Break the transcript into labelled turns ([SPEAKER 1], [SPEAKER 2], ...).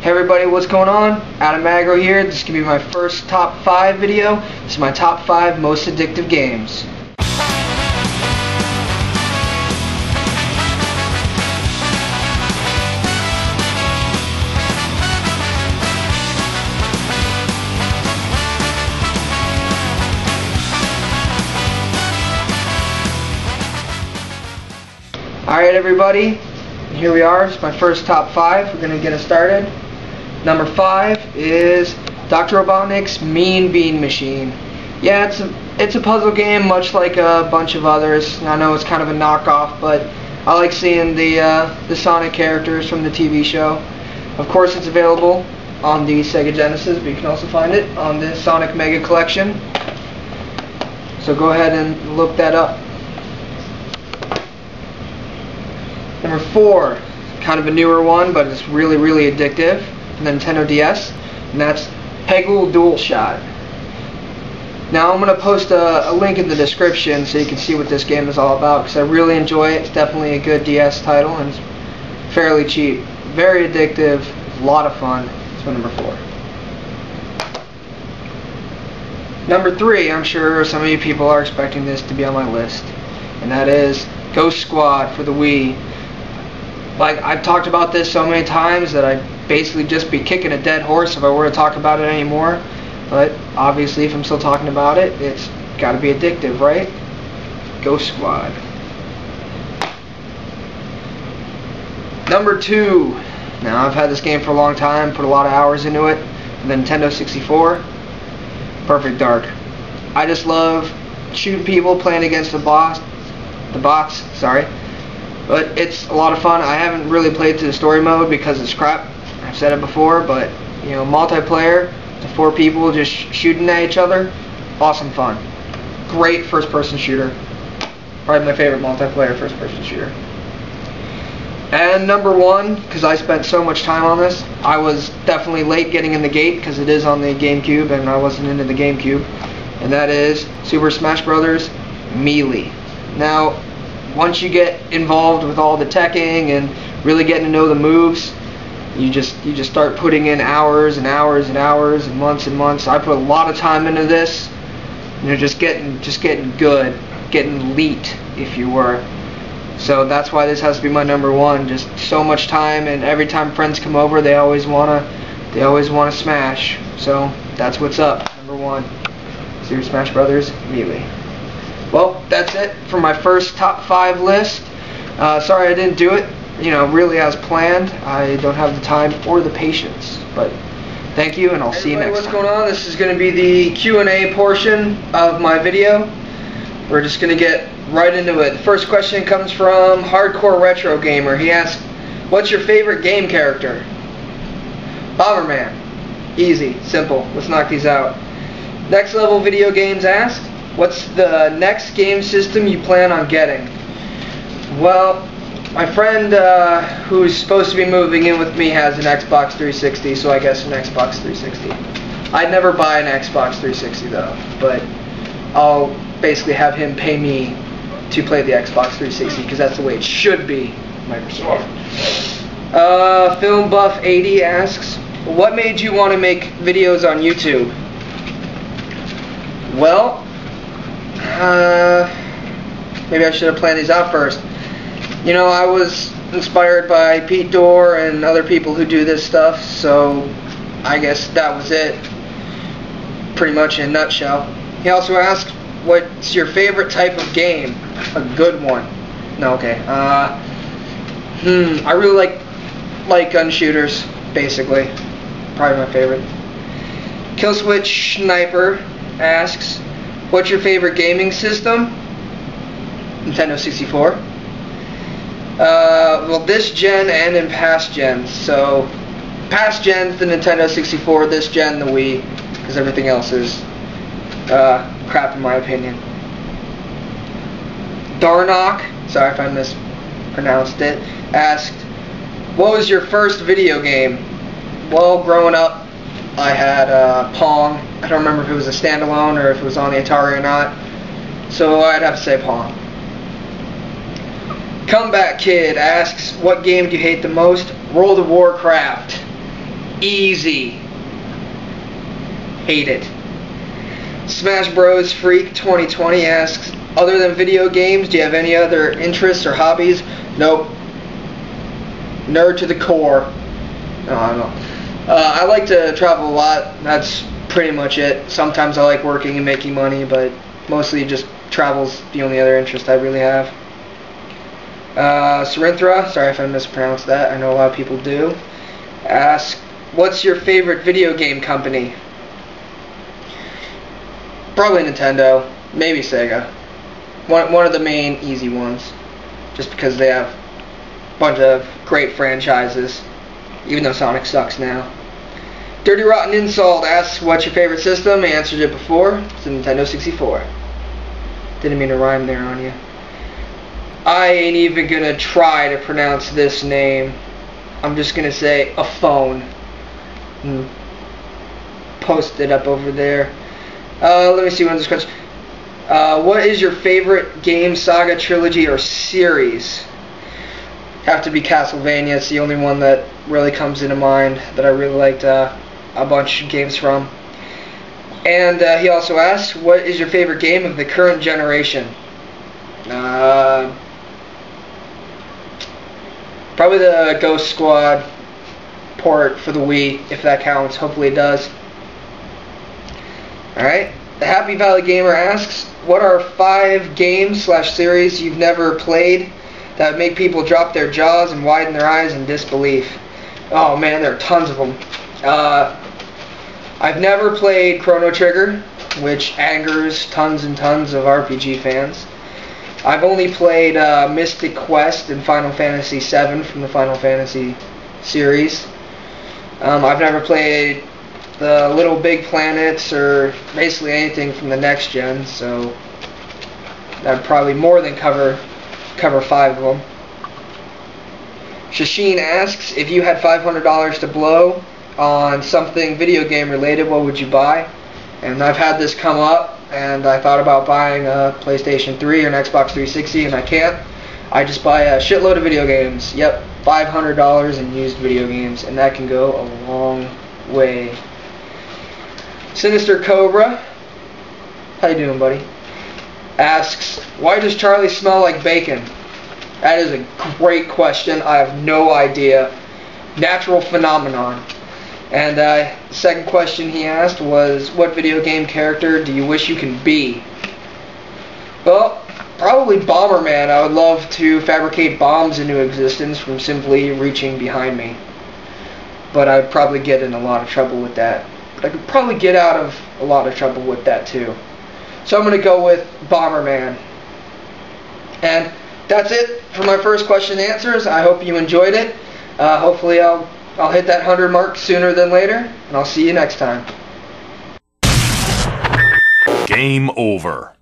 [SPEAKER 1] Hey everybody, what's going on? Agro here. This is going to be my first top 5 video. This is my top 5 most addictive games. Alright everybody, here we are. It's my first top 5. We're going to get it started. Number 5 is Dr. Robotnik's Mean Bean Machine. Yeah, it's a puzzle game, much like a bunch of others. I know it's kind of a knockoff, but I like seeing the Sonic characters from the TV show. Of course, it's available on the Sega Genesis, but you can also find it on the Sonic Mega Collection. So go ahead and look that up. Number 4, kind of a newer one, but it's really, really addictive. The Nintendo DS, and that's Peggle Duel Shot. Now I'm going to post a link in the description so you can see what this game is all about, because I really enjoy it. It's definitely a good DS title, and it's fairly cheap. Very addictive, a lot of fun. That's my number 4. Number 3, I'm sure some of you people are expecting this to be on my list, and that is Ghost Squad for the Wii. Like, I've talked about this so many times that I'd basically just be kicking a dead horse if I were to talk about it anymore. But obviously, if I'm still talking about it, it's got to be addictive, right? Ghost Squad. Number 2. Now, I've had this game for a long time, put a lot of hours into it. The Nintendo 64. Perfect Dark. I just love shooting people, playing against the bots, sorry. But it's a lot of fun. I haven't really played to the story mode because it's crap. I've said it before, but you know, multiplayer, the 4 people just shooting at each other, awesome fun. Great first-person shooter. Probably my favorite multiplayer first-person shooter. And number 1, because I spent so much time on this, I was definitely late getting in the gate because it is on the GameCube and I wasn't into the GameCube, and that is Super Smash Bros. Melee. Now, once you get involved with all the teching and really getting to know the moves, you just start putting in hours and hours and hours and months. I put a lot of time into this. You know, just getting good, getting elite, if you were. So that's why this has to be my number 1. Just so much time, and every time friends come over, they always wanna smash. So that's what's up. Number 1, Super Smash Bros. Melee. Well, that's it for my first top 5 list. Sorry I didn't do it, you know, really as planned. I don't have the time or the patience. But thank you, and I'll see you next time. What's going on? This is going to be the Q&A portion of my video. We're just going to get right into it. The first question comes from Hardcore Retro Gamer. He asks, "What's your favorite game character?" Bomberman. Easy, simple. Let's knock these out. Next Level Video Games asks, "What's the next game system you plan on getting?" Well, my friend who's supposed to be moving in with me has an Xbox 360, so I guess an Xbox 360. I'd never buy an Xbox 360 though, but I'll basically have him pay me to play the Xbox 360 because that's the way it should be. Microsoft. Film Buff 80 asks, "What made you want to make videos on YouTube?" Well, maybe I should have planned these out first. You know, I was inspired by Pete Dorr and other people who do this stuff, so I guess that was it, pretty much in a nutshell. He also asked, "What's your favorite type of game?" A good one. No, okay. I really like gun shooters, basically. Probably my favorite. Killswitch Sniper asks, "What's your favorite gaming system?" Nintendo 64. Well, this gen and in past gens. So, past gens, the Nintendo 64, this gen, the Wii, because everything else is crap in my opinion. Darnock, sorry if I mispronounced it, asked, "What was your first video game?" Well, growing up, I had Pong. I don't remember if it was a standalone or if it was on the Atari or not, so I'd have to say Pong. Comeback Kid asks, "What game do you hate the most?" World of Warcraft. Easy. Hate it. Smash Bros Freak 2020 asks, other than video games, do you have any other interests or hobbies? Nope. Nerd to the core. No, I don't know. I like to travel a lot. That's pretty much it. Sometimes I like working and making money, but mostly just travel's the only other interest I really have. Sarinthra, sorry if I mispronounced that. I know a lot of people do. Ask, what's your favorite video game company? Probably Nintendo, maybe Sega. One of the main easy ones, just because they have a bunch of great franchises, even though Sonic sucks now. Dirty Rotten Insult asks, what's your favorite system? I answered it before. It's the Nintendo 64. Didn't mean to rhyme there on you. I ain't even gonna try to pronounce this name. I'm just gonna say a phone. Post it up over there. Let me see one of this question. What is your favorite game, saga, trilogy, or series? Have to be Castlevania. It's the only one that really comes into mind that I really liked a bunch of games from. And he also asked, what is your favorite game of the current generation? Probably the Ghost Squad port for the Wii, if that counts. Hopefully it does. Alright. The Happy Valley Gamer asks, what are 5 games/series you've never played that would make people drop their jaws and widen their eyes in disbelief? Oh man, there are tons of them. I've never played Chrono Trigger, which angers tons and tons of RPG fans. I've only played Mystic Quest and Final Fantasy VII from the Final Fantasy series. I've never played the Little Big Planets or basically anything from the next gen, so that'd probably more than cover 5 of them. Shasheen asks, if you had $500 to blow on something video game related, what would you buy? And I've had this come up, and I thought about buying a PlayStation 3 or an Xbox 360, and I can't. I just buy a shitload of video games. Yep, $500 in used video games, and that can go a long way. Sinister Cobra, how you doing, buddy? Asks, why does Charlie smell like bacon? That is a great question. I have no idea. Natural phenomenon. And the second question he asked was, what video game character do you wish you can be? Well, probably Bomberman. I would love to fabricate bombs into existence from simply reaching behind me. But I'd probably get in a lot of trouble with that. But I could probably get out of a lot of trouble with that too. So I'm going to go with Bomberman. And that's it for my first question and answers. I hope you enjoyed it. Hopefully I'll hit that 100 mark sooner than later. And I'll see you next time.
[SPEAKER 2] Game over.